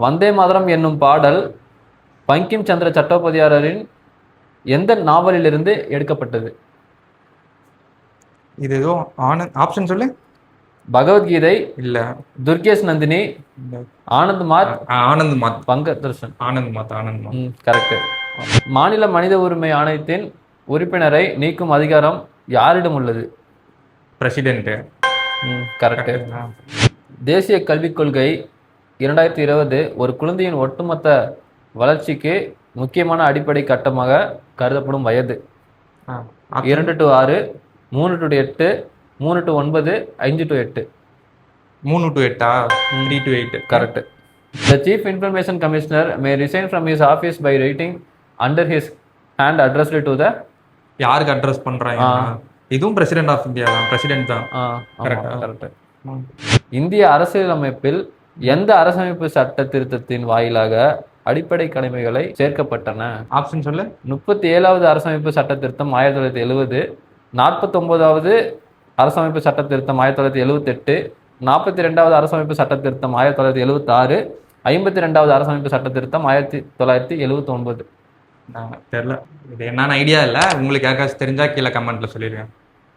வந்தே மாதரம் என்னும் பாடல் பங்கிம் சந்திர சட்டோபாத்தியாரின் எந்த நாவலிலிருந்து எடுக்கப்பட்டது? இது ஏதோ ஆனந்த் ஆப்ஷன் சொல்லு. பகவத்கீதை, இல்ல துர்கேஷ் நந்தினி, இல்ல. ஆனந்த் மாத், ஆனந்த் மாத். பங்கதர்ஷன். ஆனந்த் மாத். கரெக்ட். மாநில மனித உரிமை ஆணையத்தின் உறுப்பினரை நீக்கும் அதிகாரம் யாரிடம் உள்ளது? பிரசிடென்ட். கரெக்ட். தேசிய கல்விக் கொள்கை 2020 ஒரு குழந்தையின் ஒட்டுமொத்த வளர்ச்சிக்கு முக்கியமான அடிப்படை கட்டமாக கருதப்படும் வயது? 2 to 6, 3 to 8, 3 to 9, 5 to 8. 3 to 8. 3 to 8. Correct. The Chief Information Commissioner may resign from his office by writing under his hand addressed to the. யாருக்கு அட்ரஸ் பண்றாங்க? இதுவும் பிரசிடென்ட் ஆஃப் இந்தியா தான். பிரசிடென்ட் தான். கரெக்ட். இந்திய அரசியலமைப்பில் எந்த அரசமைப்பு சட்ட திருத்தத்தின் வாயிலாக அடிப்படை கடமைகளை சேர்க்கப்பட்டன? ஆப்ஷன் சொல்லு. 37வது அரசமைப்பு சட்ட திருத்தம் 1970, 49வது அரசமைப்பு சட்ட திருத்தம் 1978, 42வது அரசமைப்பு சட்ட திருத்தம் 1976, 52வது அரசமைப்பு சட்ட திருத்தம் 1979. தெரியல. இது என்னன்னு ஐடியா இல்லை. உங்களுக்கு யாருக்காச்சும் தெரிஞ்சா கீழே கமெண்ட்ல சொல்லிடுங்க.